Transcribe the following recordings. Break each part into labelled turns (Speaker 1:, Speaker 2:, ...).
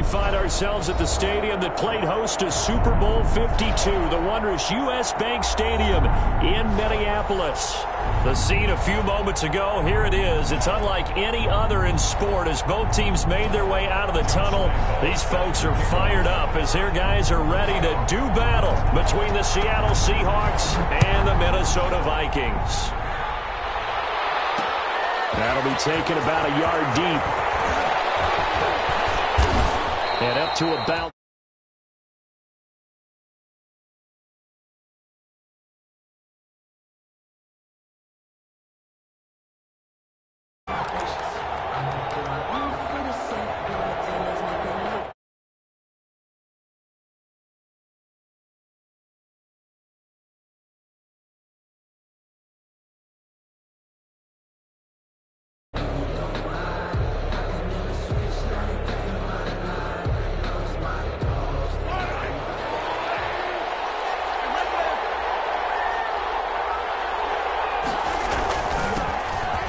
Speaker 1: we find ourselves at the stadium that played host to Super Bowl 52, the wondrous U.S. Bank Stadium in Minneapolis. The scene a few moments ago, here it is. It's unlike any other in sport as both teams made their way out of the tunnel. These folks are fired up as their guys are ready to do battle between the Seattle Seahawks and the Minnesota Vikings. That'll be taken about a yard deep. And up to about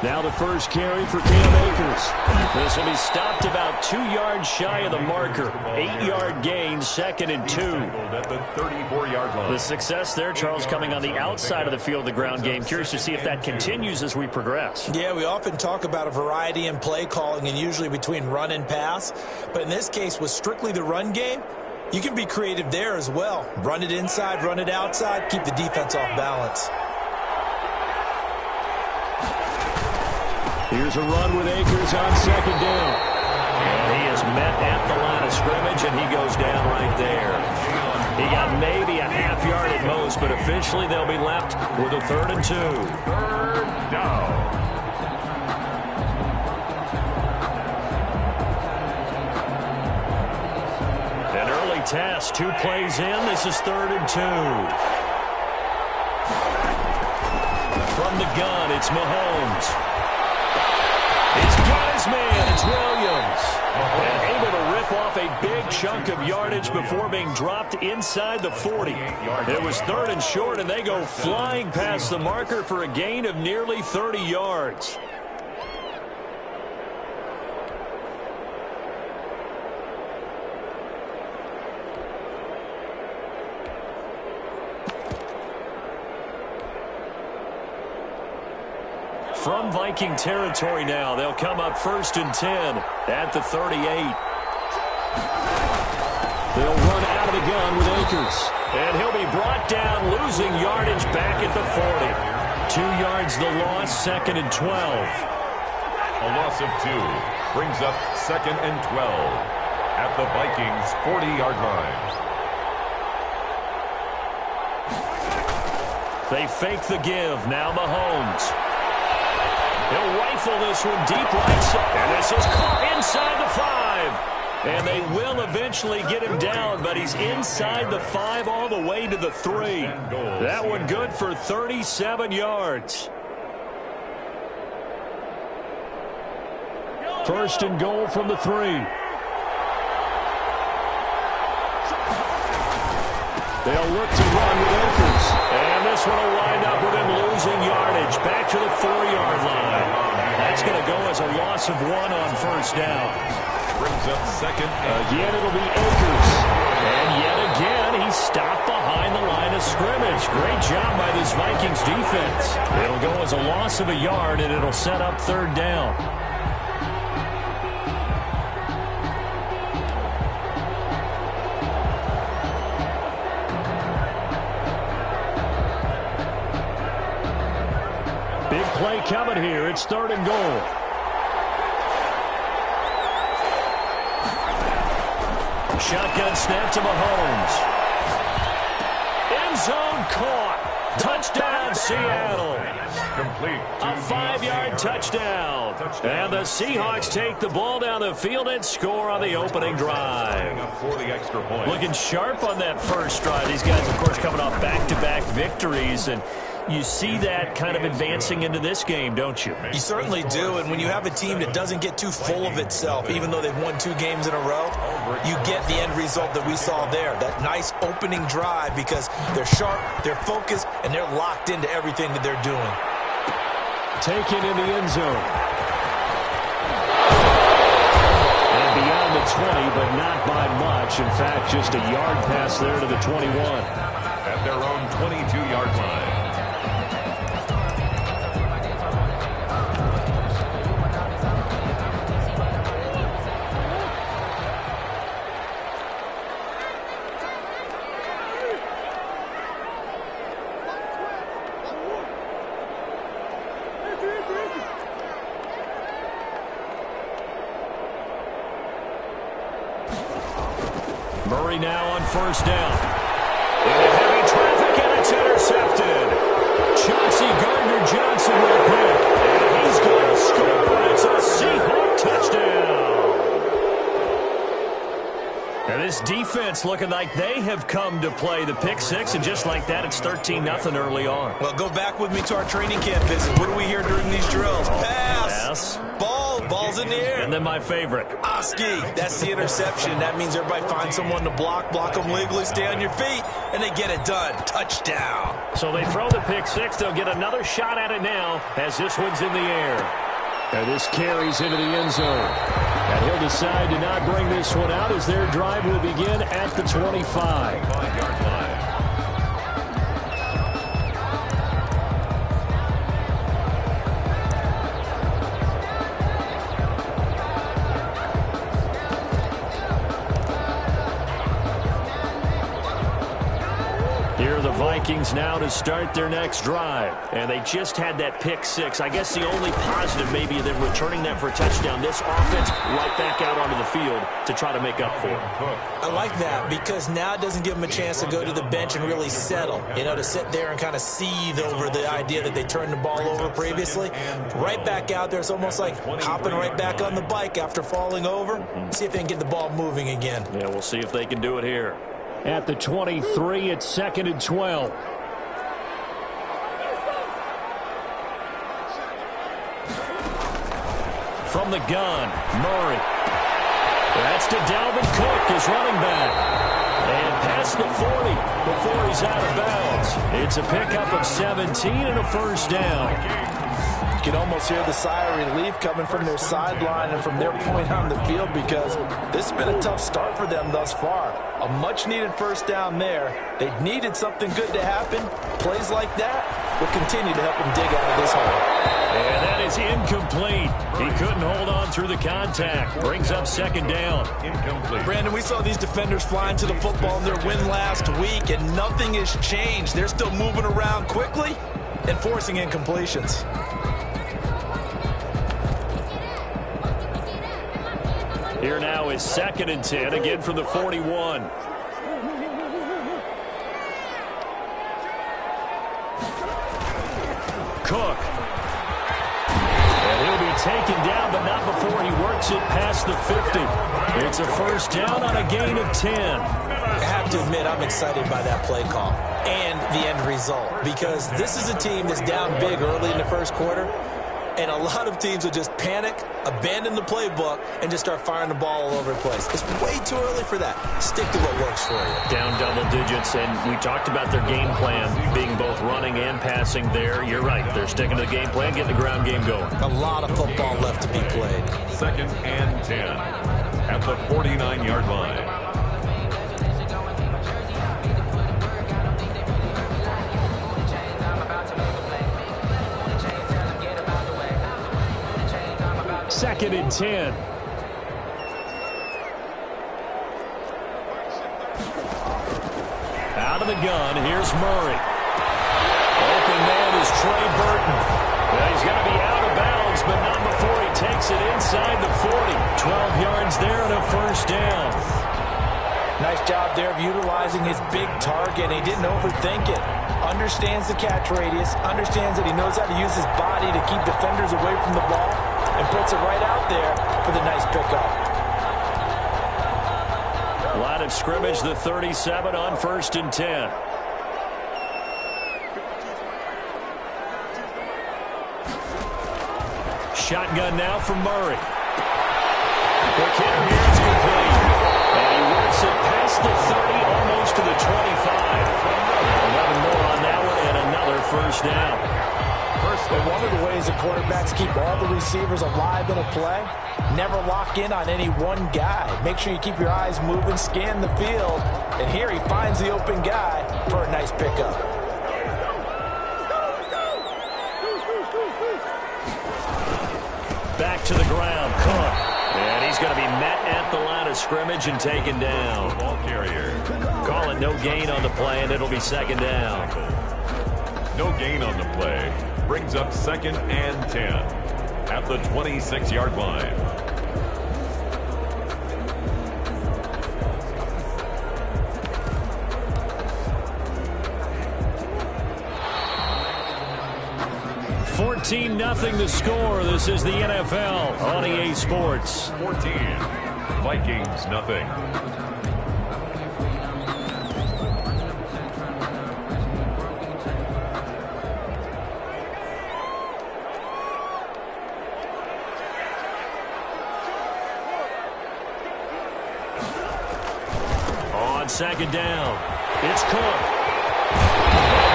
Speaker 1: now the first carry for Cam Akers. This will be stopped about 2 yards shy of the marker. 8-yard gain, 2nd and 2.
Speaker 2: At the 34-yard line.
Speaker 1: The success there, Charles, coming on the outside of the field, the ground game. Curious to see if that continues as we progress.
Speaker 3: Yeah, we often talk about a variety in play calling and usually between run and pass. But in this case, with strictly the run game, you can be creative there as well. Run it inside, run it outside, keep the defense off balance.
Speaker 1: Here's a run with Akers on 2nd down. And he is met at the line of scrimmage, and he goes down right there. He got maybe a half yard at most, but officially they'll be left with a 3rd and 2.
Speaker 2: 3rd down.
Speaker 1: An early test, 2 plays in. This is 3rd and 2. From the gun, it's Mahomes. He's got his man. It's Williams. And able to rip off a big chunk of yardage before being dropped inside the 40. It was 3rd and short, and they go flying past the marker for a gain of nearly 30 yards. From Viking territory now, they'll come up 1st and 10 at the 38. They'll run out of the gun with Akers. And he'll be brought down, losing yardage back at the 40. 2 yards the loss, 2nd and 12.
Speaker 2: A loss of 2 brings up 2nd and 12 at the Vikings' 40-yard line.
Speaker 1: They fake the give. Now Mahomes. He'll rifle this one deep right side. And this is caught inside the 5. And they will eventually get him down, but he's inside the 5 all the way to the 3. That one good for 37 yards. 1st and goal from the 3. They'll look to run with Akers. And this one will wind up with him losing yardage back to the 4-yard line. That's going to go as a loss of 1 on 1st down.
Speaker 2: Brings up 2nd.
Speaker 1: Again, it'll be Akers. And yet again, he's stopped behind the line of scrimmage. Great job by this Vikings defense. It'll go as a loss of a yard, and it'll set up 3rd down. Big play coming here. It's 3rd and goal. Shotgun snap to Mahomes. End zone caught. Touchdown, Seattle.
Speaker 2: Complete.
Speaker 1: A 5-yard touchdown. And the Seahawks take the ball down the field and score on the opening drive.
Speaker 2: For the extra point.
Speaker 1: Looking sharp on that first drive. These guys, of course, coming off back-to-back victories, and you see that kind of advancing into this game, don't you?
Speaker 3: You certainly do, and when you have a team that doesn't get too full of itself, even though they've won 2 games in a row, you get the end result that we saw there. That nice opening drive because they're sharp, they're focused, and they're locked into everything that they're doing.
Speaker 1: Taken in the end zone. And beyond the 20, but not by much. In fact, just a yard pass there to the 21.
Speaker 2: At their own 22-yard line.
Speaker 1: Murray now on first down. Into heavy traffic, and it's intercepted. Chauncey Gardner-Johnson will pick. And he's going to score. It's a Seahawk touchdown. And this defense looking like they have come to play. The pick six, and just like that, it's 13-0 early on.
Speaker 3: Well, go back with me to our training camp visit. What do we hear during these drills? Pass. Ball's in the air.
Speaker 1: And then my favorite.
Speaker 3: Oski, that's the interception. That means everybody finds someone to block them legally, stay on your feet, and they get it done. Touchdown.
Speaker 1: So they throw the pick six. They'll get another shot at it now as this one's in the air. And this carries into the end zone. And he'll decide to not bring this one out as their drive will begin at the 25-yard line. Here are the Vikings now to start their next drive. And they just had that pick six. I guess the only positive maybe of them returning that for a touchdown. This offense right back out onto the field to try to make up for it.
Speaker 3: I like that because now it doesn't give them a chance to go to the bench and really settle. You know, to sit there and kind of seethe over the idea that they turned the ball over previously. Right back out there. It's almost like hopping right back on the bike after falling over. See if they can get the ball moving again.
Speaker 1: Yeah, we'll see if they can do it here. At the 23, it's 2nd and 12. From the gun, Murray. That's to Dalvin Cook, his running back. And past the 40 before he's out of bounds. It's a pickup of 17 and a first down.
Speaker 3: You can almost hear the sigh of relief coming from their sideline and from their point on the field because this has been a tough start for them thus far. A much-needed first down there. They needed something good to happen. Plays like that will continue to help them dig out of this hole.
Speaker 1: And that is incomplete. He couldn't hold on through the contact. Brings up 2nd down.
Speaker 2: Incomplete.
Speaker 3: Brandon, we saw these defenders flying to the football in their win last week, and nothing has changed. They're still moving around quickly and forcing incompletions.
Speaker 1: Here now is 2nd and 10, again from the 41. Cook. And he'll be taken down, but not before he works it past the 50. It's a first down on a gain of 10.
Speaker 3: I have to admit, I'm excited by that play call and the end result because this is a team that's down big early in the first quarter. And a lot of teams will just panic, abandon the playbook, and just start firing the ball all over the place. It's way too early for that. Stick to what works for you.
Speaker 1: Down double digits, and we talked about their game plan being both running and passing there. You're right. They're sticking to the game plan, getting the ground game going.
Speaker 3: A lot of football left to be played.
Speaker 2: 2nd and 10 at the 49-yard line.
Speaker 1: Second and 10. Out of the gun, here's Murray. Open man is Trey Burton. Well, he's going to be out of bounds, but not before he takes it inside the 40. 12 yards there and a first down.
Speaker 3: Nice job there of utilizing his big target. He didn't overthink it. Understands the catch radius. Understands that he knows how to use his body to keep defenders away from the ball. And puts it right out there for the nice pickup.
Speaker 1: Line of scrimmage, the 37 on 1st and 10. Shotgun now from Murray. Quick hitter here is complete. And he works it past the 30, almost to the 25. 11 more on that one, and another first down.
Speaker 2: First
Speaker 3: And one of the ways the quarterbacks keep all the receivers alive in a play, never lock in on any one guy. Make sure you keep your eyes moving, scan the field, and here he finds the open guy for a nice pickup.
Speaker 1: Back to the ground, Cook. And he's going to be met at the line of scrimmage and taken down.
Speaker 2: Ball carrier.
Speaker 1: Call it no gain on the play, and it'll be second down.
Speaker 2: No gain on the play. Brings up 2nd and 10 at the 26-yard line.
Speaker 1: Nothing the score. This is the NFL on EA Sports.
Speaker 2: 14. Vikings nothing.
Speaker 1: On second down, it's Cook.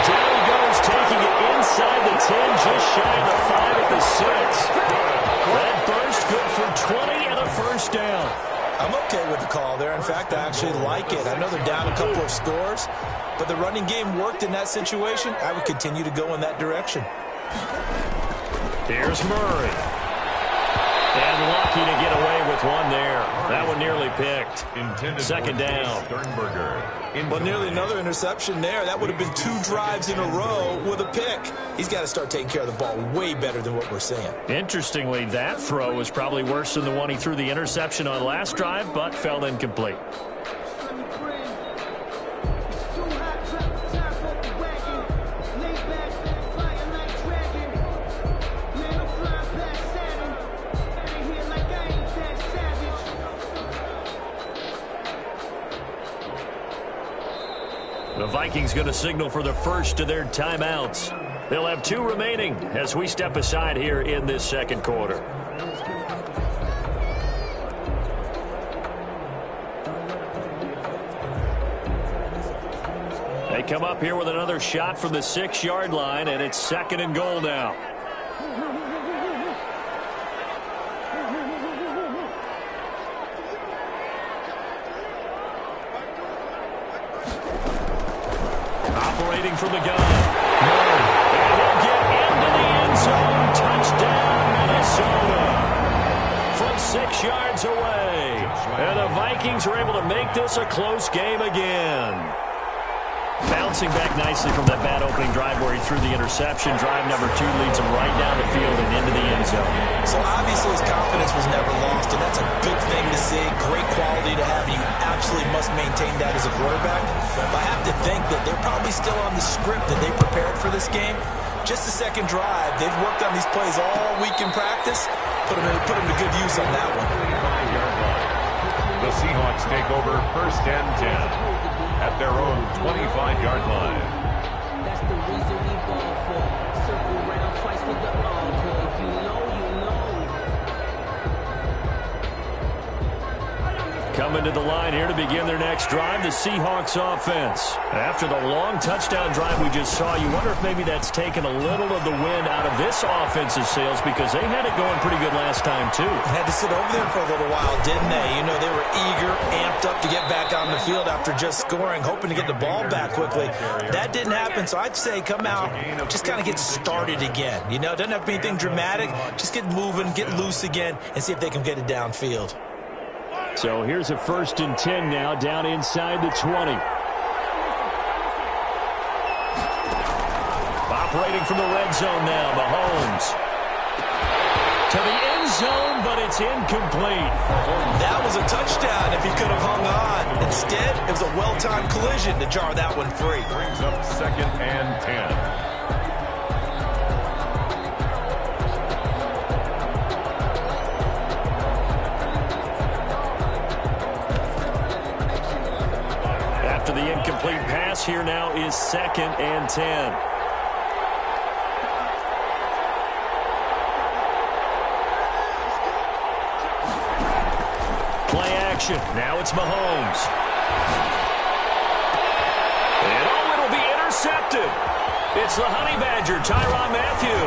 Speaker 1: Down he goes, taking it inside the 10, just shy of the 5 at the 6. That burst good for 20 and a first down.
Speaker 3: I'm okay with the call there. In fact, I actually like it. I know they're down a couple of scores, but the running game worked in that situation. I would continue to go in that direction.
Speaker 1: Here's Murray. And lucky to get away with one there. That one nearly picked. Second down.
Speaker 3: Well, nearly another interception there. That would have been 2 drives in a row with a pick. He's got to start taking care of the ball way better than what we're seeing.
Speaker 1: Interestingly, that throw was probably worse than the one he threw the interception on last drive, but fell incomplete. The Vikings going to signal for the first of their timeouts. They'll have 2 remaining as we step aside here in this second quarter. They come up here with another shot from the 6-yard line, and it's 2nd and goal now. Operating from the gun. And he'll get into the end zone. Touchdown, Minnesota. From 6 yards away. And the Vikings are able to make this a close game again. Bouncing back nicely from that bad opening drive where he threw the interception. Drive number 2 leads him right down the field and into the end zone.
Speaker 3: So obviously his confidence was never lost, and that's a good thing to see. Great quality to have. You absolutely must maintain that as a quarterback. But I have to think that they're probably still on the script that they prepared for this game. Just the second drive. They've worked on these plays all week in practice. Put them to good use on that one.
Speaker 2: The Seahawks take over 1st and 10 at their own 25-yard line.
Speaker 4: That's the reason we ball for. Circle around twice for the encore. If you know, you know.
Speaker 1: Coming to the line here to begin their next drive, the Seahawks offense. After the long touchdown drive we just saw, you wonder if maybe that's taken a little of the wind out of this offensive sails because they had it going pretty good last time, too.
Speaker 3: Had to sit over there for a little while, didn't they? You know, they were eager, amped up to get back on the field after just scoring, hoping to get the ball back quickly. That didn't happen, so I'd say come out, just kind of get started again. You know, it doesn't have to be anything dramatic. Just get moving, get loose again, and see if they can get it downfield.
Speaker 1: So here's a 1st and 10 now, down inside the 20. Operating from the red zone now, Mahomes. To the end zone, but it's incomplete.
Speaker 3: That was a touchdown if he could have hung on. Instead, it was a well-timed collision to jar that one free.
Speaker 2: Brings up 2nd and 10.
Speaker 1: The incomplete pass here now is 2nd and 10. Play action. Now it's Mahomes. And it'll be intercepted. It's the Honey Badger, Tyrann Mathieu.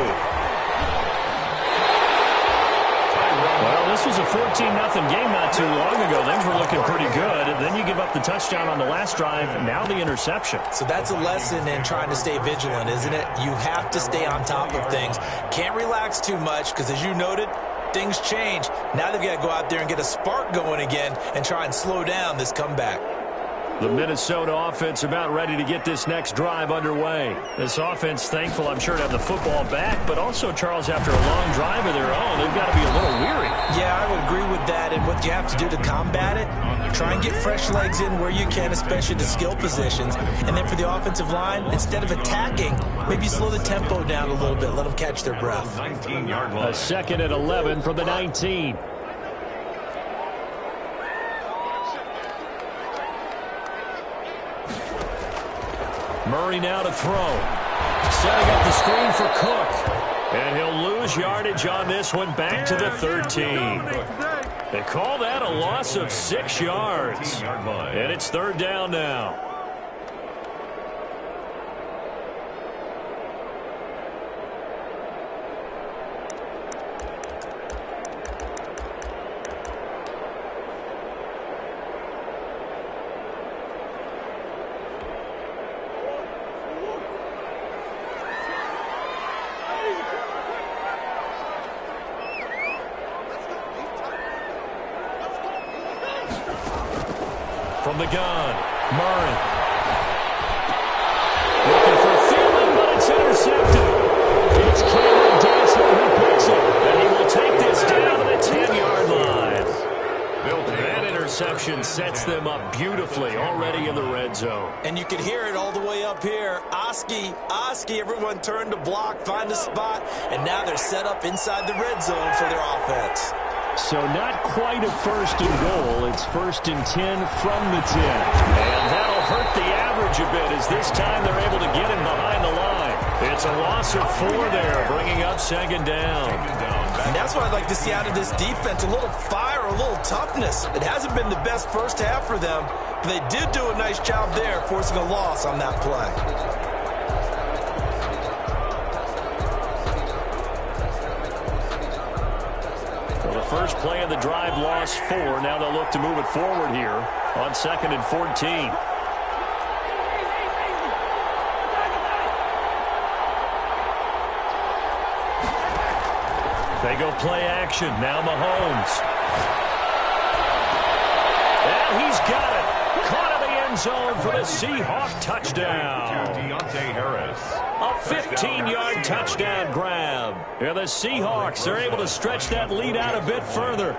Speaker 1: this was a 14-0 game not too long ago. Things were looking pretty good. And then you give up the touchdown on the last drive, and now the interception.
Speaker 3: So that's a lesson in trying to stay vigilant, isn't it? You have to stay on top of things. Can't relax too much because, as you noted, things change. Now they've got to go out there and get a spark going again and try and slow down this comeback.
Speaker 1: The Minnesota offense about ready to get this next drive underway. This offense thankful, I'm sure, to have the football back, but also, Charles, after a long drive of their own, they've got to be a little weary. Yeah,
Speaker 3: I would agree with that, and what you have to do to combat it, try and get fresh legs in where you can, especially the skill positions. And then for the offensive line, instead of attacking, maybe slow the tempo down a little bit, let them catch their breath.
Speaker 2: 19-yard line.
Speaker 1: A 2nd and 11 from the 19. Murray now to throw. Setting up the screen for Cook. And he'll lose yardage on this one back to the 13. They call that a loss of 6 yards. And it's 3rd down now. From the gun, Murray. Looking for Thielen, but it's intercepted. It's Cameron Dantzler who picks it, and he will take this down to the 10-yard line. That interception sets them up beautifully already in the red zone.
Speaker 3: And you can hear it all the way up here. Oski, everyone turned to block, find a spot, and now they're set up inside the red zone for their offense.
Speaker 1: So not quite a 1st and goal. It's 1st and 10 from the 10. And that'll hurt the average a bit as this time they're able to get him behind the line. It's a loss of 4 there, bringing up 2nd down.
Speaker 3: And that's what I'd like to see out of this defense, a little fire, a little toughness. It hasn't been the best first half for them, but they did do a nice job there, forcing a loss on that play.
Speaker 1: First play of the drive, lost 4. Now they'll look to move it forward here on 2nd and 14. They go play action. Now Mahomes. And he's got it. Caught in the end zone for the Seahawk touchdown.
Speaker 2: Deontay Harris.
Speaker 1: A 15-yard touchdown grab. And the Seahawks are able to stretch that lead out a bit further.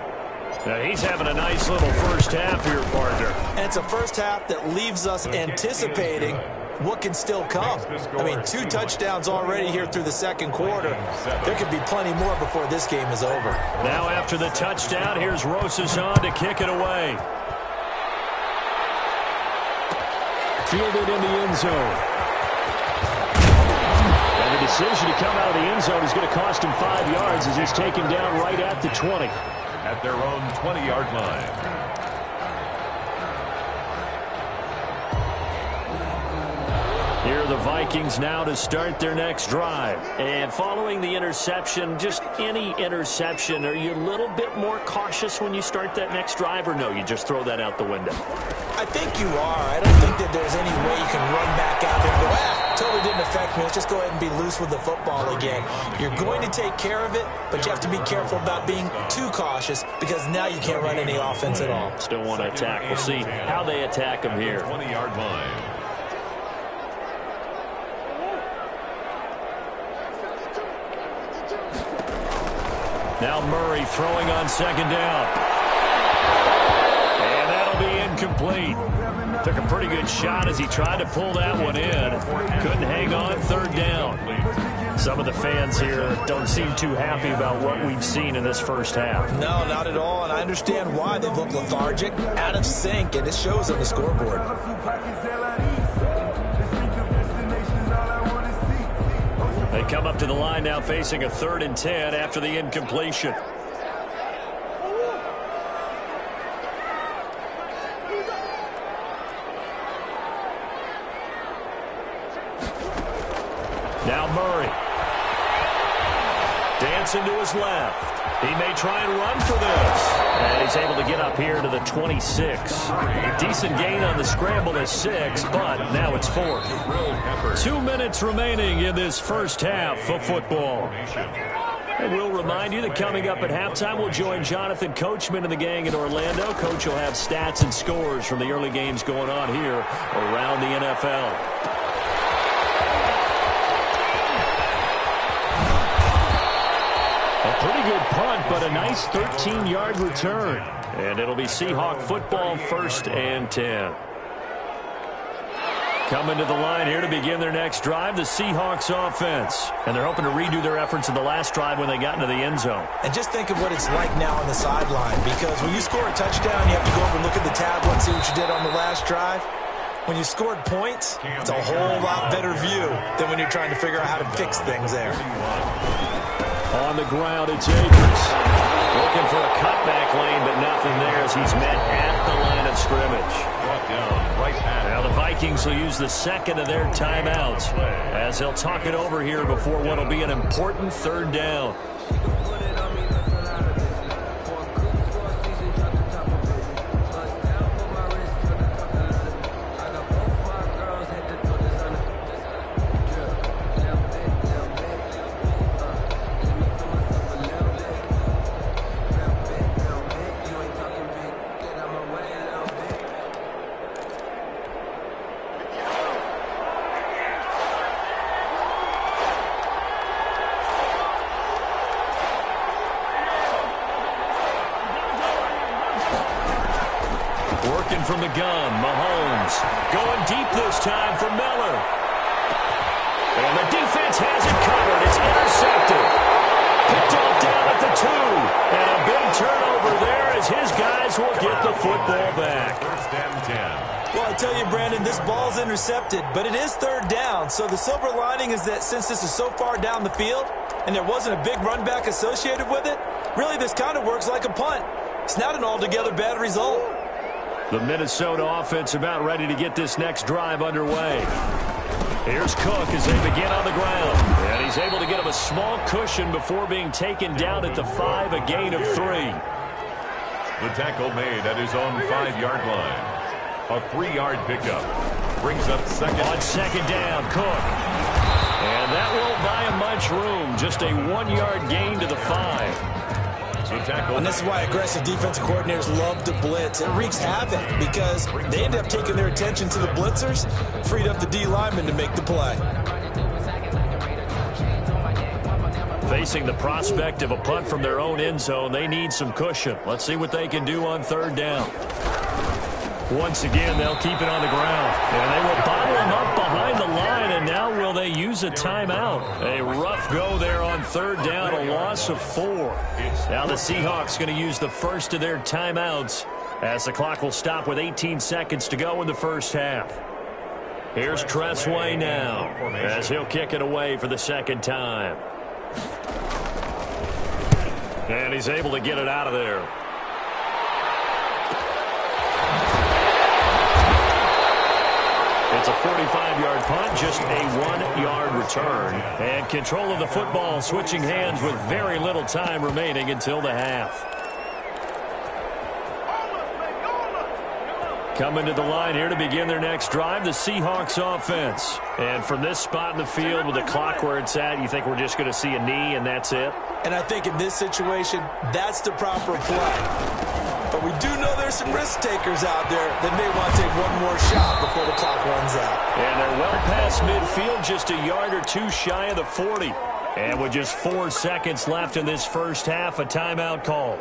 Speaker 1: Now he's having a nice little first half here, partner.
Speaker 3: And it's a first half that leaves us anticipating what can still come. I mean, 2 touchdowns already here through the 2nd quarter. There could be plenty more before this game is over.
Speaker 1: Now after the touchdown, here's Rosazan to kick it away. Fielded in the end zone. And the decision to come out of the end zone is going to cost him 5 yards as he's taken down right at the 20.
Speaker 2: At their own 20-yard line.
Speaker 1: Here are the Vikings now to start their next drive. And following the interception, just any interception, are you a little bit more cautious when you start that next drive, or no, you just throw that out the window?
Speaker 3: I think you are. I don't think that there's any way you can run back out there and go, totally didn't affect me. Let's just go ahead and be loose with the football again. You're going to take care of it, but you have to be careful about being too cautious because now you can't run any offense at all.
Speaker 1: Still want to attack. We'll see how they attack him here.
Speaker 2: 20-yard line.
Speaker 1: Now Murray throwing on 2nd down. And that'll be incomplete. Took a pretty good shot as he tried to pull that one in. Couldn't hang on 3rd down. Some of the fans here don't seem too happy about what we've seen in this first half.
Speaker 3: No, not at all, and I understand why. They look lethargic, out of sync, and it shows on the scoreboard.
Speaker 1: They come up to the line now facing a 3rd and 10 after the incompletion. Now Murray. Dancing to his left. He may try and run for this. And he's able to get up here to the 26. A decent gain on the scramble is 6, but now it's 4th. 2 minutes remaining in this first half of football. And we'll remind you that coming up at halftime, we'll join Jonathan Coachman and the gang in Orlando. Coach will have stats and scores from the early games going on here around the NFL. Pretty good punt, but a nice 13-yard return. And it'll be Seahawk football, 1st and 10. Coming to the line here to begin their next drive, the Seahawks offense. And they're hoping to redo their efforts in the last drive when they got into the end zone.
Speaker 3: And just think of what it's like now on the sideline, because when you score a touchdown, you have to go over and look at the tablet and see what you did on the last drive. When you scored points, it's a whole lot better view than when you're trying to figure out how to fix things there.
Speaker 1: On the ground, it's Akers. Looking for a cutback lane, but nothing there as he's met at the line of scrimmage. Now the Vikings will use the second of their timeouts as they'll talk it over here before what will be an important 3rd down. From the gun, Mahomes going deep this time for Miller. And the defense has it covered. It's intercepted. Picked off down at the 2. And a big turnover there as his guys will get the football back.
Speaker 2: 1st and 10.
Speaker 3: Well, I tell you, Brandon, this ball's intercepted, but it is 3rd down. So the silver lining is that since this is so far down the field and there wasn't a big run back associated with it, really this kind of works like a punt. It's not an altogether bad result.
Speaker 1: The Minnesota offense about ready to get this next drive underway. Here's Cook as they begin on the ground. And he's able to get him a small cushion before being taken down at the 5, a gain of 3.
Speaker 2: The tackle made at his own 5-yard line. A 3-yard pickup. Brings up second.
Speaker 1: On 2nd down, Cook. And that won't buy him much room. Just a 1-yard gain to the 5.
Speaker 3: And this is why aggressive defensive coordinators love to blitz. It wreaks havoc because they end up taking their attention to the blitzers, freed up the D lineman to make the play.
Speaker 1: Facing the prospect of a punt from their own end zone, they need some cushion. Let's see what they can do on 3rd down. Once again, they'll keep it on the ground. And they will bottle him up behind the line, and now will they use a timeout? A rough go there on 3rd down, a loss of 4. Now the Seahawks going to use the first of their timeouts as the clock will stop with 18 seconds to go in the first half. Here's Tressway now as he'll kick it away for the 2nd time. And he's able to get it out of there. It's a 45-yard punt, just a 1-yard return. And control of the football switching hands with very little time remaining until the half. Coming to the line here to begin their next drive, the Seahawks offense. And from this spot in the field with the clock where it's at, you think we're just going to see a knee and that's it?
Speaker 3: And I think in this situation, that's the proper play. But we do know there's some risk takers out there that may want to take one more shot before the clock runs out.
Speaker 1: And they're well past midfield, just a yard or 2 shy of the 40. And with just 4 seconds left in this first half, a timeout call.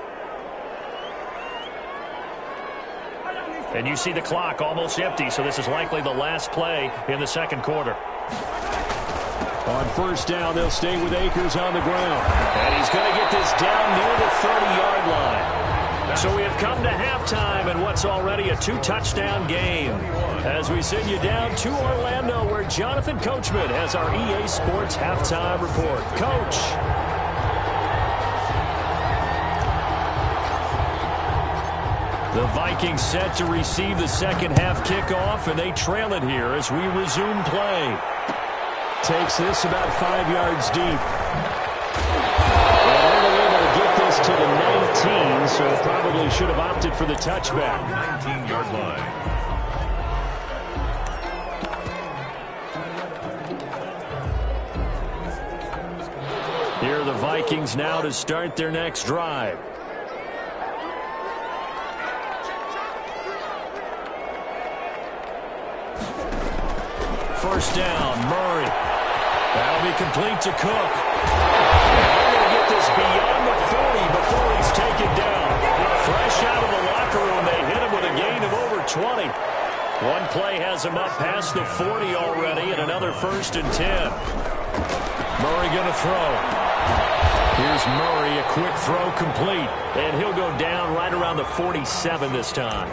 Speaker 1: And you see the clock almost empty, so this is likely the last play in the 2nd quarter. On 1st down, they'll stay with Akers on the ground. And he's going to get this down near the 30-yard line. So we have come to halftime in what's already a 2-touchdown game. As we send you down to Orlando, where Jonathan Coachman has our EA Sports halftime report. Coach. The Vikings set to receive the second half kickoff, and they trail it here as we resume play. Takes this about 5 yards deep. to the 19, so probably should have opted for the touchback.
Speaker 2: 19-yard line.
Speaker 1: Here are the Vikings now to start their next drive. First down, Murray. That'll be complete to Cook. They're going to get this beyond the 40 before he's taken down. Fresh out of the locker room, they hit him with a gain of over 20. One play has him up past the 40 already, and another 1st and 10. Murray going to throw. Here's Murray, a quick throw complete, and he'll go down right around the 47 this time.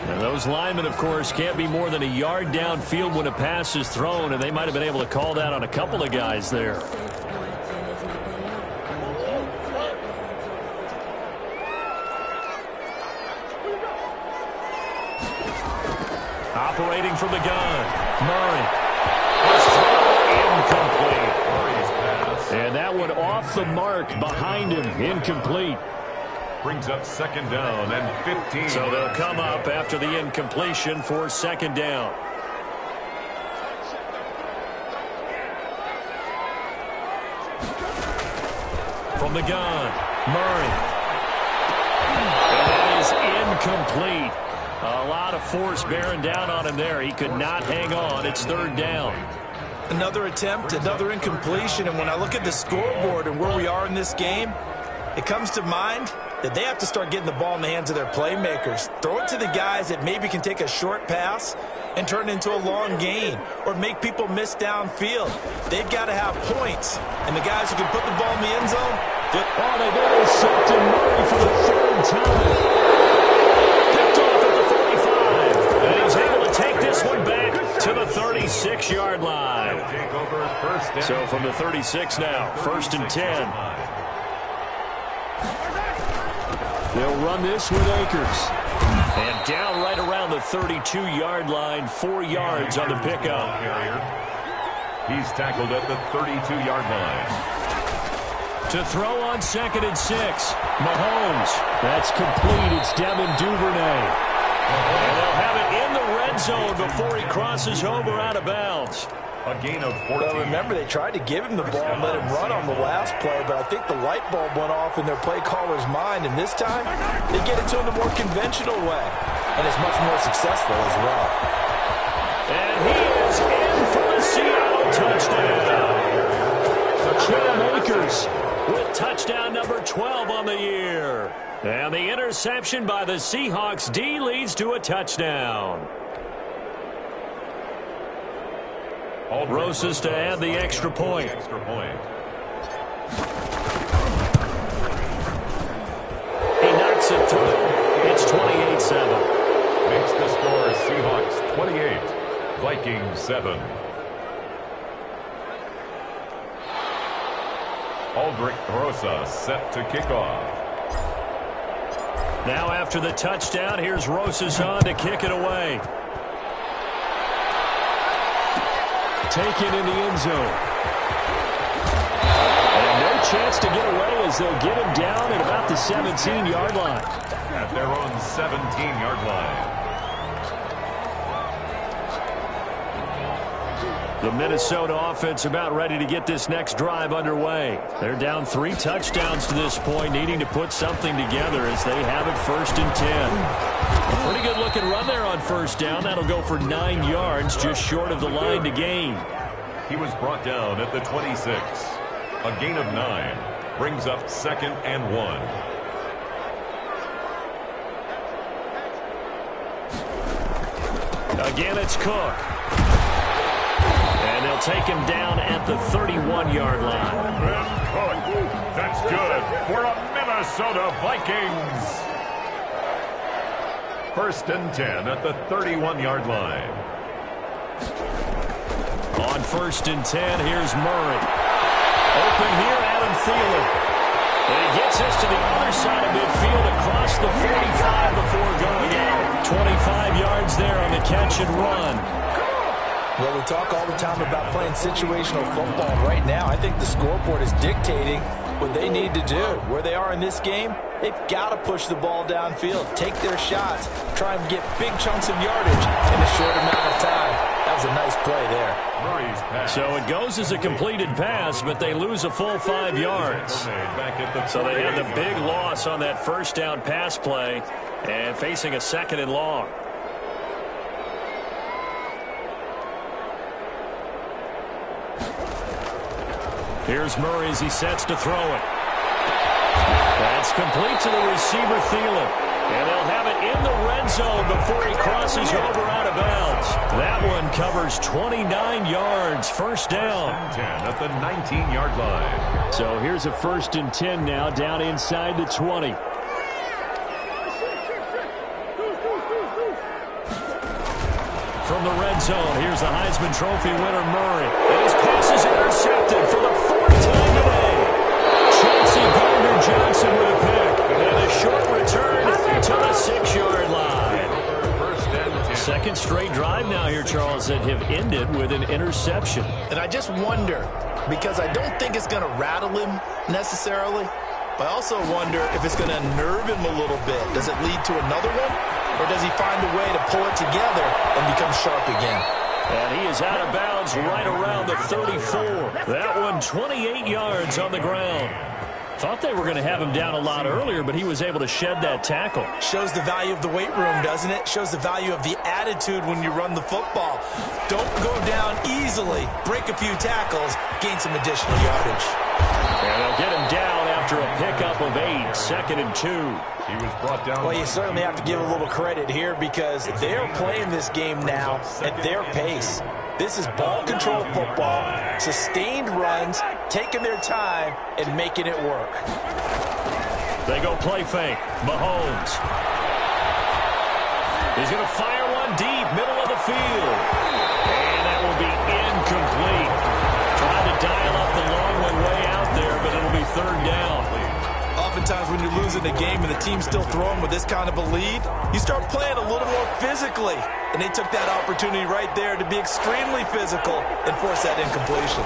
Speaker 1: And those linemen, of course, can't be more than a yard downfield when a pass is thrown, and they might have been able to call that on a couple of guys there. Operating from the gun, Murray. Incomplete. And that one off the mark behind him, incomplete.
Speaker 2: Brings up 2nd down and 15.
Speaker 1: So they'll come up after the incompletion for 2nd down. From the gun, Murray. And that is incomplete. A lot of force bearing down on him there. He could not hang on. It's 3rd down.
Speaker 3: Another attempt, another incompletion, and when I look at the scoreboard and where we are in this game, it comes to mind that they have to start getting the ball in the hands of their playmakers. Throw it to the guys that maybe can take a short pass and turn it into a long gain or make people miss downfield. They've got to have points, and the guys who can put the ball in the end zone.
Speaker 1: Oh, they intercepted Murray for the 3rd time. Picked off at the 45, and he's able to take this one back to the 36-yard line. So from the 36 now, 1st and 10. They'll run this with Akers. And down right around the 32-yard line, 4 yards on the pickup.
Speaker 2: He's tackled at the 32-yard line.
Speaker 1: To throw on 2nd and 6, Mahomes. That's complete. It's Devin Duvernay. And they'll have it in the red zone before he crosses over out of bounds.
Speaker 2: A gain of 14.
Speaker 3: Well, remember, they tried to give him the ball and let him run on the last play, but I think the light bulb went off in their play caller's mind, and this time they get it to him the more conventional way, and it's much more successful as well.
Speaker 1: And he is in for the Seattle touchdown. Cam Akers with touchdown number 12 on the year. And the interception by the Seahawks D leads to a touchdown. Rosas to add the extra point. He knocks it through. It's 28-7.
Speaker 2: Makes the score Seahawks 28, Vikings 7. Aldrich Rosas set to kick off.
Speaker 1: Now after the touchdown, here's Rosas on to kick it away. Taken in the end zone. And no chance to get away as they'll get him down at about the 17-yard line.
Speaker 2: At their own 17-yard line.
Speaker 1: The Minnesota offense about ready to get this next drive underway. They're down 3 touchdowns to this point, needing to put something together as they have it 1st and 10. Pretty good looking run there on 1st down. That'll go for 9 yards, just short of the line to gain.
Speaker 2: He was brought down at the 26. A gain of 9 brings up 2nd and 1.
Speaker 1: Again, it's Cook. And they'll take him down at the 31-yard line.
Speaker 2: And Cook, that's good for a Minnesota Vikings. 1st and 10 at the 31-yard line.
Speaker 1: On 1st and 10, here's Murray. Open here, Adam Thielen. And he gets us to the other side of midfield across the 45 before going out. 25 yards there on the catch and run.
Speaker 3: Well, we talk all the time about playing situational football. Right now, I think the scoreboard is dictating what they need to do. Where they are in this game, they've got to push the ball downfield, take their shots, try and get big chunks of yardage in a short amount of time. That was a nice play there.
Speaker 1: So it goes as a completed pass, but they lose a full 5 yards. So they had the big loss on that first down pass play and facing a 2nd and long. Here's Murray as he sets to throw it. That's complete to the receiver, Thielen. And they'll have it in the red zone before he crosses over out of bounds. That one covers 29 yards. First down.
Speaker 2: 10 at the 19-yard line.
Speaker 1: So here's a 1st and 10 now, down inside the 20. From the red zone, here's the Heisman Trophy winner, Murray. And his pass is intercepted for the 4th time today. Chauncey Gardner-Johnson with a pick. And a short return to the 6-yard line. 2nd straight drive now here, Charles, that have ended with an interception.
Speaker 3: And I just wonder, because I don't think it's going to rattle him necessarily, but I also wonder if it's going to unnerve him a little bit. Does it lead to another one? Or does he find a way to pull it together and become sharp again?
Speaker 1: And he is out of bounds right around the 34. That one 28 yards on the ground. Thought they were going to have him down a lot earlier, but he was able to shed that tackle.
Speaker 3: Shows the value of the weight room, doesn't it? Shows the value of the attitude when you run the football. Don't go down easily. Break a few tackles. Gain some additional yardage.
Speaker 1: And they'll get him down after a pickup of 8. 2nd and 2.
Speaker 2: He was brought down.
Speaker 3: Well, you certainly have to give a little credit here because they're playing this game now at their pace. This is ball control football, sustained runs, taking their time, and making it work.
Speaker 1: They go play fake. Mahomes. He's going to fire one deep, middle of the field. And that will be incomplete. Trying to dial up the long one way out there, but it'll be 3rd down.
Speaker 3: Oftentimes when you're losing a game and the team's still throwing with this kind of a lead, you start playing a little more physically. And they took that opportunity right there to be extremely physical and force that incompletion.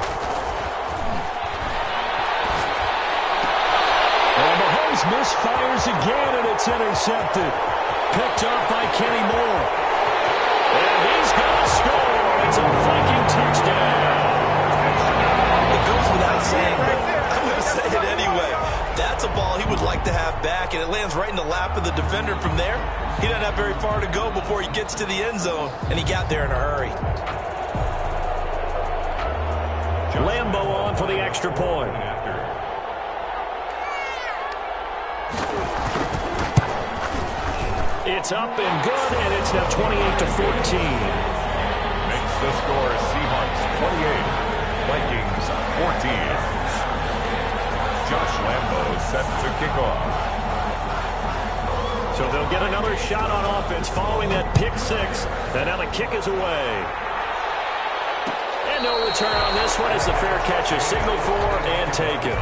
Speaker 1: And Mahomes misfires again, and it's intercepted. Picked off by Kenny Moore. And he's going to score. It's a Viking touchdown.
Speaker 3: It goes without saying, but I'm going to say it anyway. That's a ball he would like to have back, and it lands right in the lap of the defender from there. He doesn't have very far to go before he gets to the end zone, and he got there in a hurry.
Speaker 1: Lambo on for the extra point. It's up and good, and it's now 28-14.
Speaker 2: Makes the score Seahawks 28, Vikings 14. Josh Lambo set to kick off.
Speaker 1: So they'll get another shot on offense following that pick 6. And now the kick is away. And no return on this one as the fair catch is signaled for and taken.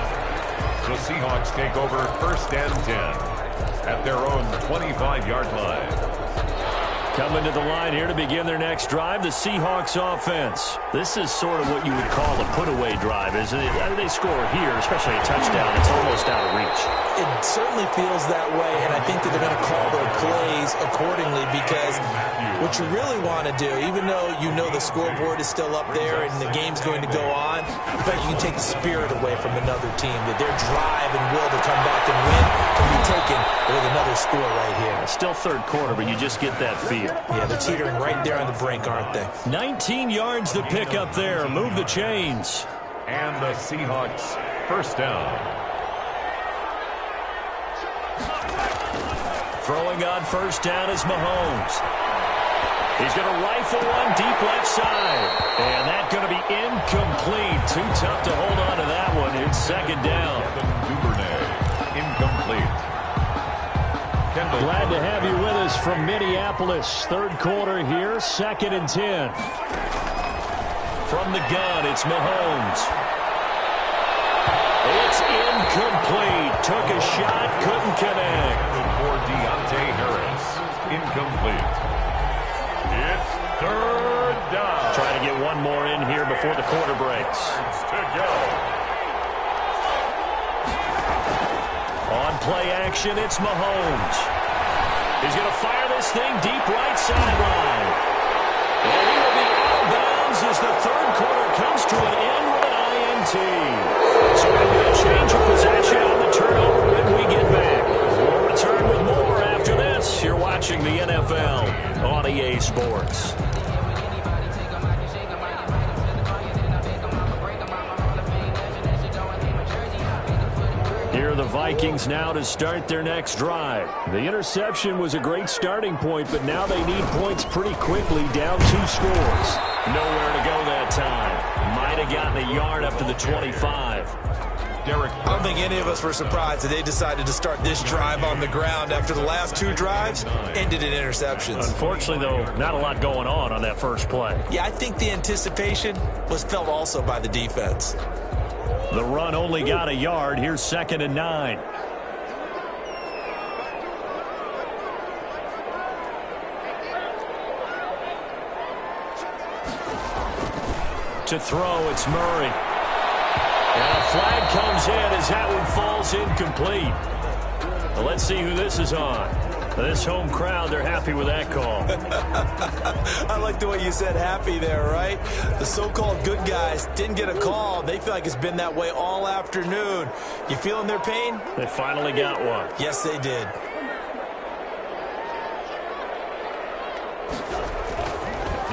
Speaker 2: The Seahawks take over 1st and 10 at their own 25-yard line.
Speaker 1: Coming to the line here to begin their next drive, the Seahawks offense. This is sort of what you would call a put-away drive, isn't it? They score here, especially a touchdown. It's almost out of reach.
Speaker 3: It certainly feels that way, and I think that they're going to call their plays accordingly because what you really want to do, even though you know the scoreboard is still up there and the game's going to go on, in fact, you can take the spirit away from another team, that their drive and will to come back and win can be taken with another score right here.
Speaker 1: It's still 3rd quarter, but you just get that feel.
Speaker 3: Yeah, they're teetering right there on the brink, aren't they?
Speaker 1: 19 yards to pick up there. Move the chains.
Speaker 2: And the Seahawks 1st down.
Speaker 1: Throwing on 1st down is Mahomes. He's going to rifle one deep left side. And that's going to be incomplete. Too tough to hold on to that one. It's 2nd down.
Speaker 2: Duvernay, incomplete.
Speaker 1: Glad to have you with us from Minneapolis. 3rd quarter here, 2nd and 10. From the gun, it's Mahomes. It's incomplete. Took a shot, couldn't connect.
Speaker 2: For Deontay Harris, incomplete. It's 3rd down.
Speaker 1: Trying to get one more in here before the quarter breaks.
Speaker 2: To go.
Speaker 1: action. It's Mahomes. He's going to fire this thing deep right sideline. And he will be out of bounds as the third quarter comes to an end with an INT. So it'll be a change of possession on the turnover when we get back. We'll return with more after this. You're watching the NFL on EA Sports. Here are the Vikings now to start their next drive. The interception was a great starting point, but now they need points pretty quickly, down 2 scores. Nowhere to go that time. Might have gotten a yard up to the 25.
Speaker 3: I don't think any of us were surprised that they decided to start this drive on the ground after the last 2 drives ended in interceptions.
Speaker 1: Unfortunately, though, not a lot going on that first play.
Speaker 3: Yeah, I think the anticipation was felt also by the defense.
Speaker 1: The run only got a yard. Here's 2nd and 9. To throw, it's Murray. And a flag comes in as that one falls incomplete. Well, let's see who this is on. This home crowd, they're happy with that call.
Speaker 3: I like the way you said happy there, right? The so-called good guys didn't get a call. They feel like it's been that way all afternoon. You feeling their pain?
Speaker 1: They finally got one.
Speaker 3: Yes, they did.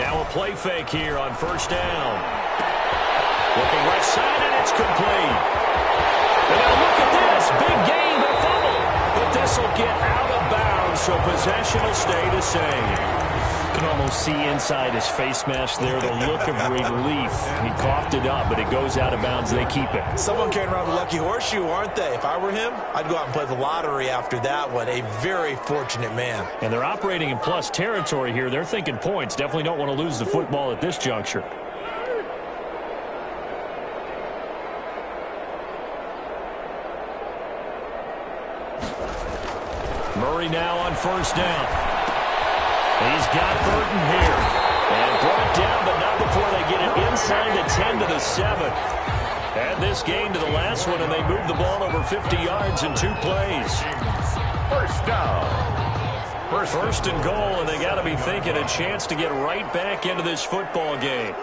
Speaker 1: Now a play fake here on first down. Looking right side, and it's complete. And now look at this. Big gain, a fumble. But this will get out of bounds, so possession will stay the same. You can almost see inside his face mask there the look of relief. He coughed it up, but it goes out of bounds. They keep it.
Speaker 3: Someone carrying around the lucky horseshoe, aren't they? If I were him, I'd go out and play the lottery after that one. A very fortunate man.
Speaker 1: And they're operating in plus territory here. They're thinking points. Definitely don't want to lose the football at this juncture. Murray now on first down. He's got Burton here. And brought down, but not before they get it inside the 10 to the 7. Add this game to the last one, and they move the ball over 50 yards in 2 plays.
Speaker 2: First down.
Speaker 1: First and goal, and they got to be thinking a chance to get right back into this football game.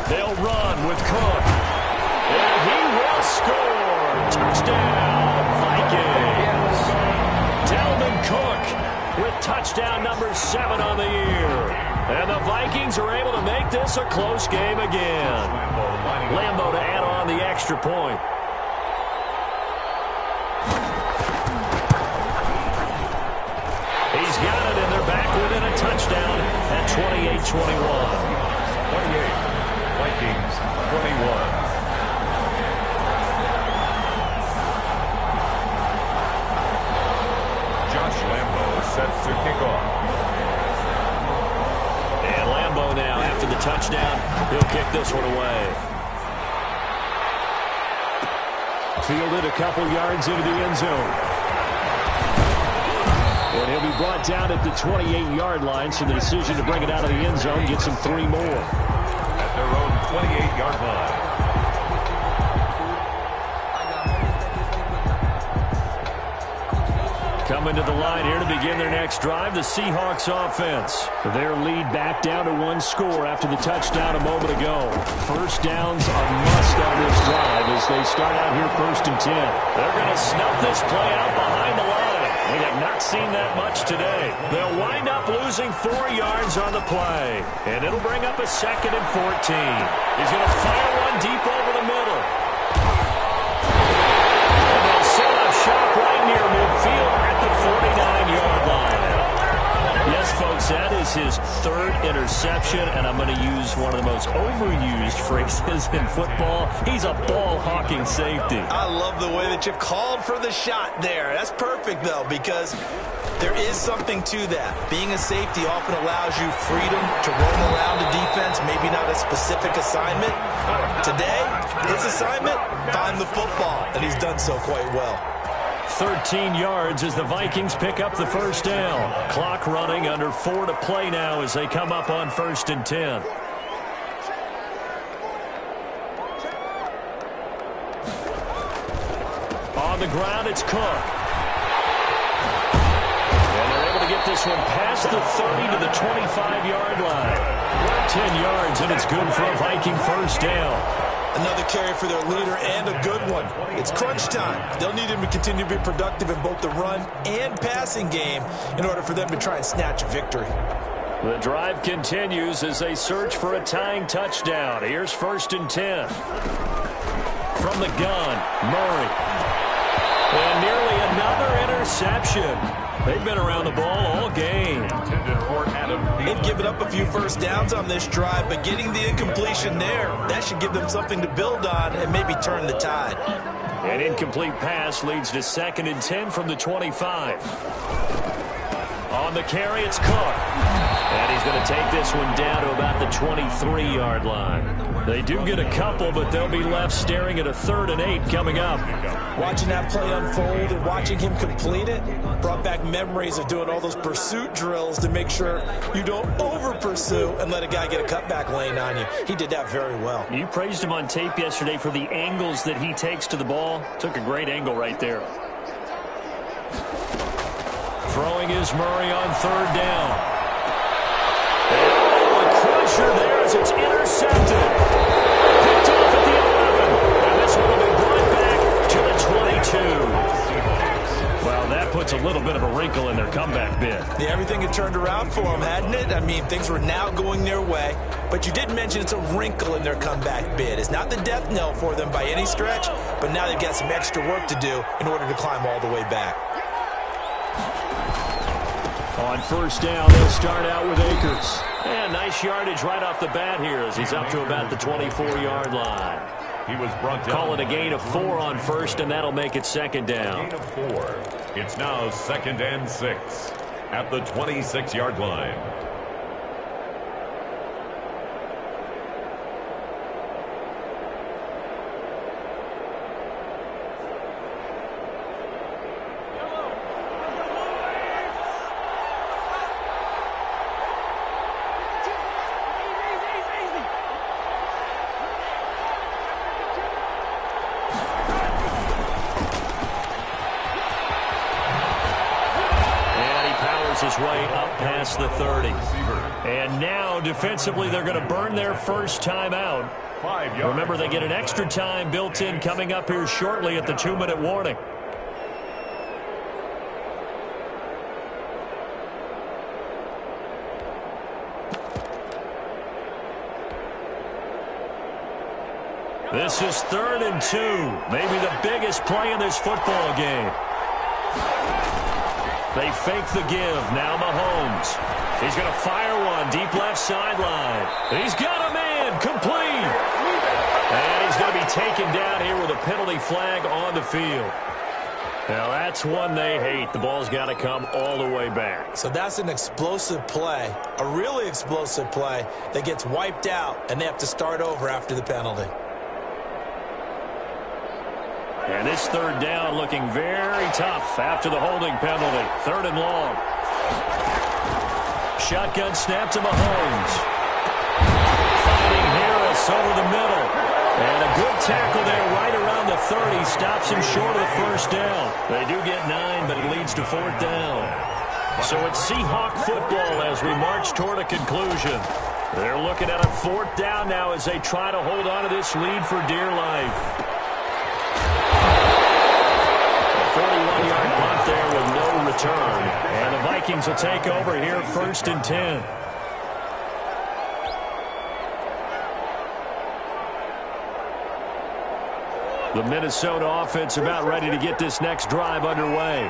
Speaker 1: They'll run with Cook. And he will score. Touchdown, Vikings. Dalvin Cook with touchdown number 7 on the year. And the Vikings are able to make this a close game again. Lambo to add on the extra point. He's got it, and they're back within a touchdown at 28-21.
Speaker 2: 28, Vikings 21. Set to kick off.
Speaker 1: And Lambo now, after the touchdown, he'll kick this one away. Fielded a couple yards into the end zone. And he'll be brought down at the 28-yard line, so the decision to bring it out of the end zone gets him 3 more.
Speaker 2: At their own 28-yard line.
Speaker 1: Coming to the line here to begin their next drive, the Seahawks offense. Their lead back down to 1 score after the touchdown a moment ago. First downs are must on this drive as they start out here 1st and 10. They're going to snuff this play out behind the line. We have not seen that much today. They'll wind up losing 4 yards on the play. And it'll bring up a 2nd and 14. He's going to fire one deep over the middle. And they'll set up shop right near midfield at the 49-yard line. Yes, folks, that is his 3rd interception, and I'm going to use one of the most overused phrases in football. He's a ball-hawking safety.
Speaker 3: I love the way that you called for the shot there. That's perfect, though, because there is something to that. Being a safety often allows you freedom to roam around the defense, maybe not a specific assignment. Today, his assignment, find the football, and he's done so quite well.
Speaker 1: 13 yards as the Vikings pick up the first down. Clock running, under 4 to play now as they come up on 1st and 10. On the ground, it's Cook. And they're able to get this one past the 30 to the 25-yard line. 10 yards, and it's good for a Viking first down.
Speaker 3: Another carry for their leader and a good one. It's crunch time. They'll need him to continue to be productive in both the run and passing game in order for them to try and snatch a victory.
Speaker 1: The drive continues as they search for a tying touchdown. Here's 1st and 10. From the gun, Murray. And nearly another interception. They've been around the ball all game.
Speaker 3: They've given up a few first downs on this drive, but getting the incompletion there, that should give them something to build on and maybe turn the tide.
Speaker 1: An incomplete pass leads to 2nd and 10 from the 25. On the carry, it's Cook. And he's going to take this one down to about the 23-yard line. They do get a couple, but they'll be left staring at a 3rd and 8 coming up.
Speaker 3: Watching that play unfold and watching him complete it brought back memories of doing all those pursuit drills to make sure you don't over-pursue and let a guy get a cutback lane on you. He did that very well.
Speaker 1: You praised him on tape yesterday for the angles that he takes to the ball. Took a great angle right there. Throwing is Murray on 3rd down. Oh, a crusher there as it's intercepted. Picked off at the 11. And this one will be brought back to the 22. Well, that puts a little bit of a wrinkle in their comeback bid.
Speaker 3: Yeah, everything had turned around for them, hadn't it? I mean, things were now going their way. But you did mention it's a wrinkle in their comeback bid. It's not the death knell for them by any stretch, but now they've got some extra work to do in order to climb all the way back.
Speaker 1: On 1st down, they'll start out with Akers. And nice yardage right off the bat here as he's up to about the 24-yard line.
Speaker 2: He was brought down.
Speaker 1: Call it a gain of 4 on 1st, and that'll make it 2nd down.
Speaker 2: Gain of 4. It's now 2nd and 6 at the 26-yard line.
Speaker 1: His way up past the 30. And now, defensively, they're going to burn their first time out. Remember, they get an extra time built in coming up here shortly at the 2-minute warning. This is 3rd and 2. Maybe the biggest play in this football game. They fake the give. Now Mahomes. He's going to fire one. Deep left sideline. He's got a man. Complete. And he's going to be taken down here with a penalty flag on the field. Now that's one they hate. The ball's got to come all the way back.
Speaker 3: So that's an explosive play. A really explosive play that gets wiped out, and they have to start over after the penalty.
Speaker 1: And this 3rd down looking very tough after the holding penalty. 3rd and long. Shotgun snap to Mahomes. Finding Harris over the middle. And a good tackle there right around the 30. Stops him short of the 1st down. They do get 9, but it leads to 4th down. So it's Seahawk football as we march toward a conclusion. They're looking at a 4th down now as they try to hold on to this lead for dear life. 41-yard punt there with no return. And the Vikings will take over here 1st and 10. The Minnesota offense about ready to get this next drive underway.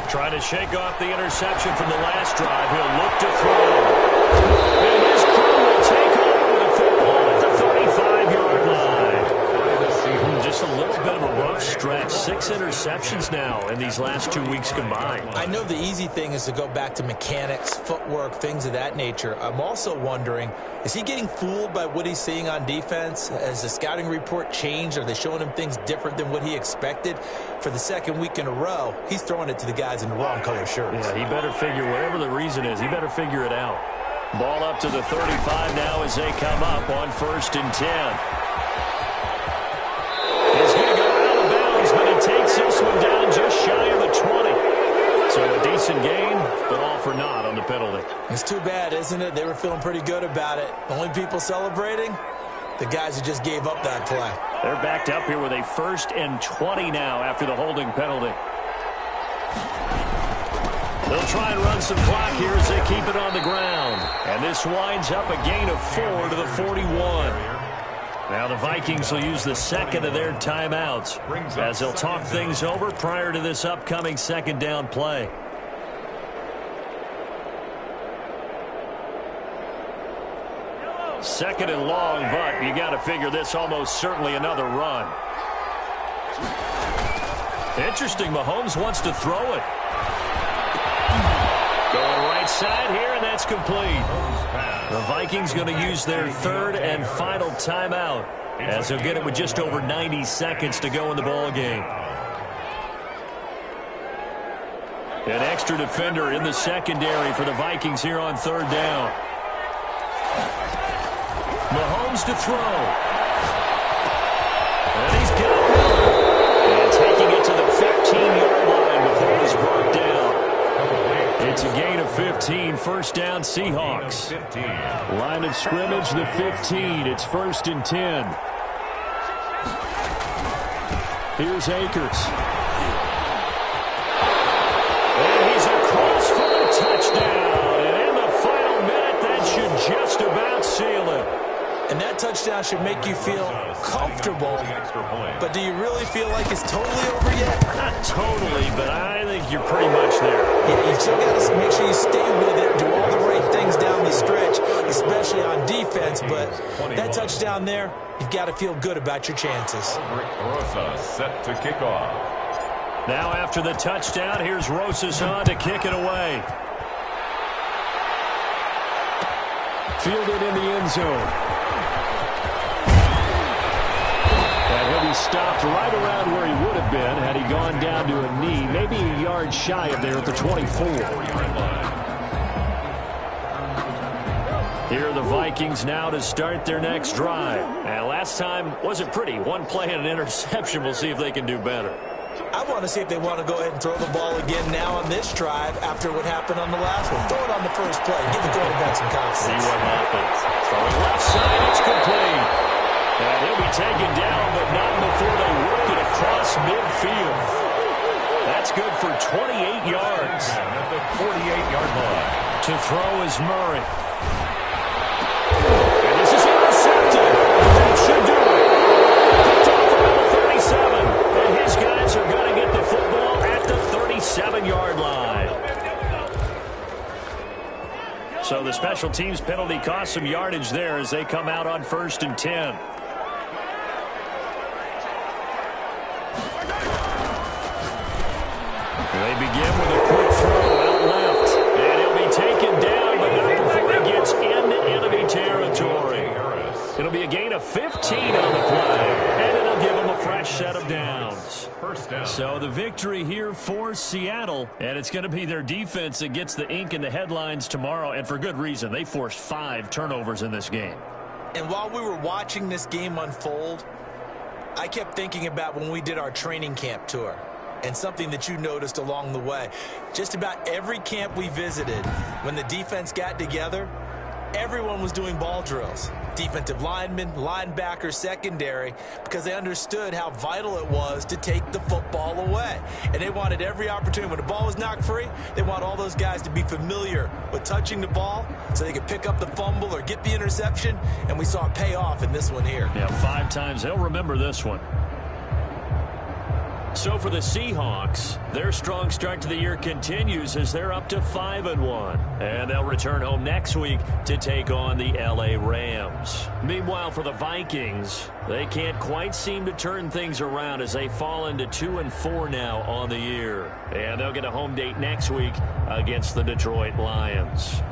Speaker 1: Trying to shake off the interception from the last drive. He'll look to throw. And his crew will take over with the football at the 35-yard line. Just a little bit of a rough stretch. 6 interceptions now in these last 2 weeks combined.
Speaker 3: I know the easy thing is to go back to mechanics, footwork, things of that nature. I'm also wondering, is he getting fooled by what he's seeing on defense? Has the scouting report changed? Are they showing him things different than what he expected? For the 2nd week in a row, he's throwing it to the guys in the wrong color shirts.
Speaker 1: Yeah, he better figure, whatever the reason is, he better figure it out. Ball up to the 35 now as they come up on 1st and 10. He's decent gain, but all for naught on the penalty.
Speaker 3: It's too bad, isn't it? They were feeling pretty good about it. The only people celebrating, the guys who just gave up that play.
Speaker 1: They're backed up here with a 1st and 20 now after the holding penalty. They'll try and run some clock here as they keep it on the ground. And this winds up a gain of 4 to the 41. Now the Vikings will use the second of their timeouts as they'll talk things over prior to this upcoming second down play. Second and long, but you got to figure this almost certainly another run. Interesting, Mahomes wants to throw it. Going right side here, and that's complete. The Vikings going to use their 3rd and final timeout as they'll get it with just over 90 seconds to go in the ball game. An extra defender in the secondary for the Vikings here on 3rd down. Mahomes to throw. And he's got it. And taking it to the 15-yard line before it was brought down. It's a gain of 15, 1st down Seahawks. Line of scrimmage, the 15. It's 1st and 10. Here's Akers. And he's across for a touchdown. And in the final minute, that should just about seal it. And that touchdown should make you feel comfortable. But do you really feel like it's totally over yet? Not totally, but I think you're pretty much there.
Speaker 3: Yeah, you still got to make sure you stay with it, do all the right things down the stretch, especially on defense. But that touchdown there, you've got to feel good about your chances.
Speaker 2: Rosa set to kick off.
Speaker 1: Now after the touchdown, here's Rosas on to kick it away. Fielded in the end zone. He'll be stopped right around where he would have been had he gone down to a knee, maybe a yard shy of there at the 24. Here are the Vikings now to start their next drive. And last time wasn't pretty. One play and an interception. We'll see if they can do better.
Speaker 3: I want to see if they want to go ahead and throw the ball again now on this drive after what happened on the last one. Throw it on the first play. Give the quarterback some confidence.
Speaker 1: See what happens. Throwing left side. It's complete. And he'll be taken down, but not before they work it across midfield. That's good for 28 yards.
Speaker 2: At the 48-yard line.
Speaker 1: To throw is Murray. And this is intercepted. That should do it. Picked off around the 37. And his guys are going to get the football at the 37-yard line. So the special teams penalty cost some yardage there as they come out on 1st and 10. They begin with a quick throw out left. And he'll be taken down, but not before he gets into enemy territory. It'll be a gain of 15 on the play. And it'll give him a fresh set of downs. So the victory here for Seattle. And it's going to be their defense that gets the ink in the headlines tomorrow. And for good reason. They forced 5 turnovers in this game.
Speaker 3: And while we were watching this game unfold, I kept thinking about when we did our training camp tour. And something that you noticed along the way. Just about every camp we visited, when the defense got together, everyone was doing ball drills. Defensive linemen, linebackers, secondary, because they understood how vital it was to take the football away. And they wanted every opportunity. When the ball was knocked free, they want all those guys to be familiar with touching the ball so they could pick up the fumble or get the interception. And we saw it pay off in this one here.
Speaker 1: Yeah, 5 times. They'll remember this one. So for the Seahawks, their strong start to the year continues as they're up to 5-1. And they'll return home next week to take on the LA Rams. Meanwhile, for the Vikings, they can't quite seem to turn things around as they fall into 2-4 now on the year. And they'll get a home date next week against the Detroit Lions.